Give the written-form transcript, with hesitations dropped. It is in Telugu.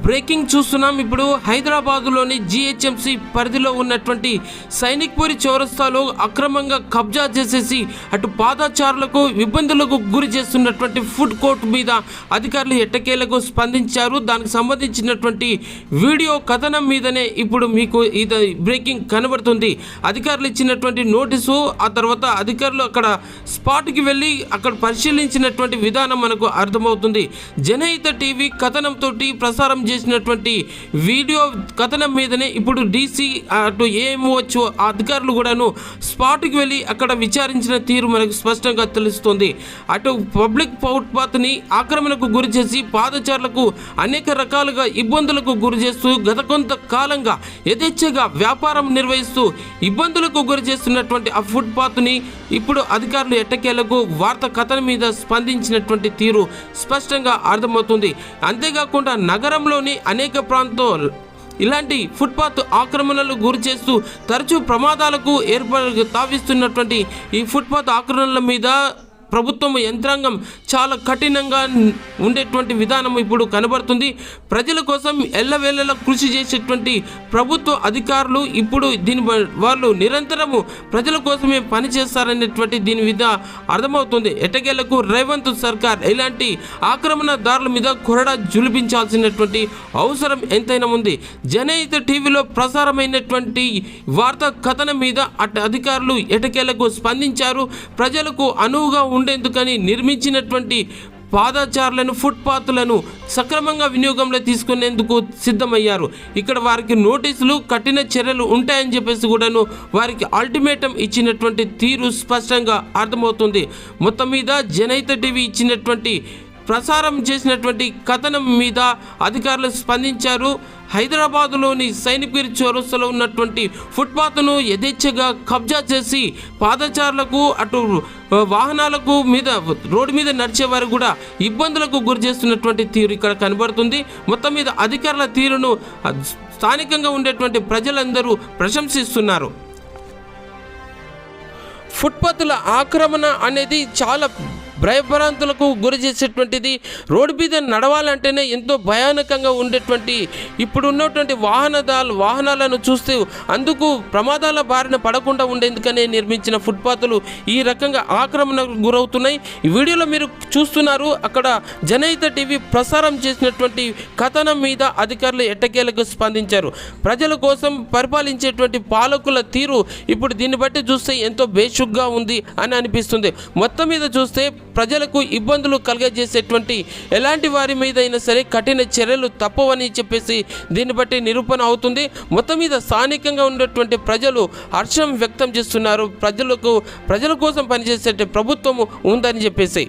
బ్రేకింగ్ చూస్తున్నాం. ఇప్పుడు హైదరాబాదులోని జిహెచ్ఎంసి పరిధిలో ఉన్నటువంటి సైనిక్పురి చౌరస్తాలో అక్రమంగా కబ్జా చేసేసి అటు పాదచారులకు ఇబ్బందులకు గురి చేస్తున్నటువంటి ఫుడ్ కోర్ట్ మీద అధికారులు ఎట్టకేలకు స్పందించారు. దానికి సంబంధించినటువంటి వీడియో కథనం మీదనే ఇప్పుడు మీకు ఇది బ్రేకింగ్ కనబడుతుంది. అధికారులు ఇచ్చినటువంటి నోటీసు, ఆ తర్వాత అధికారులు అక్కడ స్పాట్కి వెళ్ళి అక్కడ పరిశీలించినటువంటి విధానం మనకు అర్థమవుతుంది. జనహిత టీవీ కథనంతో ప్రసారం చేసినటువంటి వీడియో కథనం మీదనే ఇప్పుడు డీసీ అటు ఏఎంఓ అధికారులు కూడాను స్పాట్కి వెళ్ళి అక్కడ విచారించిన తీరు మనకు స్పష్టంగా తెలుస్తుంది. అటు పబ్లిక్ ఫుట్పాత్ని ఆక్రమణకు గురి చేసి పాదచారులకు అనేక రకాలుగా ఇబ్బందులకు గురి చేస్తూ గత కొంతకాలంగా యథేచ్ఛగా వ్యాపారం నిర్వహిస్తూ ఇబ్బందులకు గురి చేస్తున్నటువంటి ఆ ఫుట్పాత్ని ఇప్పుడు అధికారులు ఎట్టకేలకు వార్త కథనం మీద స్పందించినటువంటి తీరు స్పష్టంగా అర్థమవుతుంది. అంతేకాకుండా నగరంలోని అనేక ప్రాంతాలు ఇలాంటి ఫుట్పాత్ ఆక్రమణలు గురి చేస్తూ తరచూ ప్రమాదాలకు తావిస్తున్నటువంటి ఈ ఫుట్పాత్ ఆక్రమణల మీద ప్రభుత్వం యంత్రాంగం చాలా కఠినంగా ఉండేటువంటి విధానం ఇప్పుడు కనబడుతుంది. ప్రజల కోసం ఎల్లవేళలా కృషి చేసేటువంటి ప్రభుత్వ అధికారులు ఇప్పుడు వాళ్ళు నిరంతరము ప్రజల కోసమే పనిచేస్తారనేటువంటి దీని మీద అర్థమవుతుంది. ఎట్టకేలకు రేవంత్ సర్కార్ ఇలాంటి ఆక్రమణదారుల మీద కొరడా జులిపించాల్సినటువంటి అవసరం ఎంతైనా ఉంది. జనహిత టీవీలో ప్రసారమైనటువంటి వార్తా కథనం మీద అధికారులు ఎట్టకేలకు స్పందించారు. ప్రజలకు అనువుగా ఉండేందుకని నిర్మించినటువంటి పాదచారులను ఫుట్పాత్లను సక్రమంగా వినియోగంలో తీసుకునేందుకు సిద్ధమయ్యారు. ఇక్కడ వారికి నోటీసులు, కఠిన చర్యలు ఉంటాయని చెప్పేసి కూడాను వారికి అల్టిమేటం ఇచ్చినటువంటి తీరు స్పష్టంగా అర్థమవుతుంది. మొత్తం మీద జనహిత టీవీ ఇచ్చినటువంటి ప్రసారం చేసినటువంటి కథనం మీద అధికారులు స్పందించారు. హైదరాబాదులోని సైనిక్పురి చౌరస్తాలో ఉన్నటువంటి ఫుట్పాత్ను యథేచ్ఛగా కబ్జా చేసి పాదచారులకు అటు వాహనాలకు మీద రోడ్డు మీద నడిచే వారు కూడా ఇబ్బందులకు గురి చేస్తున్నటువంటి తీరు ఇక్కడ కనబడుతుంది. మొత్తం మీద అధికారుల తీరును స్థానికంగా ఉండేటువంటి ప్రజలందరూ ప్రశంసిస్తున్నారు. ఫుట్పాత్ల ఆక్రమణ అనేది చాలా భయభ్రాంతులకు గురి చేసేటువంటిది. రోడ్డు మీద నడవాలంటేనే ఎంతో భయానకంగా ఉండేటువంటి ఇప్పుడు ఉన్నటువంటి వాహనాలను చూస్తూ అందుకు ప్రమాదాల బారిన పడకుండా ఉండేందుకనే నిర్మించిన ఫుట్పాత్లు ఈ రకంగా ఆక్రమణకు గురవుతున్నాయి. ఈ వీడియోలో మీరు చూస్తున్నారు. అక్కడ జనహిత టీవీ ప్రసారం చేసినటువంటి కథనం మీద అధికారులు ఎట్టకేలకు స్పందించారు. ప్రజల కోసం పరిపాలించేటువంటి పాలకుల తీరు ఇప్పుడు దీన్ని బట్టి చూస్తే ఎంతో బేషుగ్గా ఉంది అని అనిపిస్తుంది. మొత్తం మీద చూస్తే ప్రజలకు ఇబ్బందులు కలుగజేసేటువంటి ఎలాంటి వారి మీద అయినా సరే కఠిన చర్యలు తప్పవని చెప్పేసి దీన్ని బట్టి నిరూపణ అవుతుంది. మొత్తం మీద స్థానికంగా ఉన్నటువంటి ప్రజలు హర్షం వ్యక్తం చేస్తున్నారు. ప్రజల కోసం పనిచేసే ప్రభుత్వం ఉందని చెప్పేసి.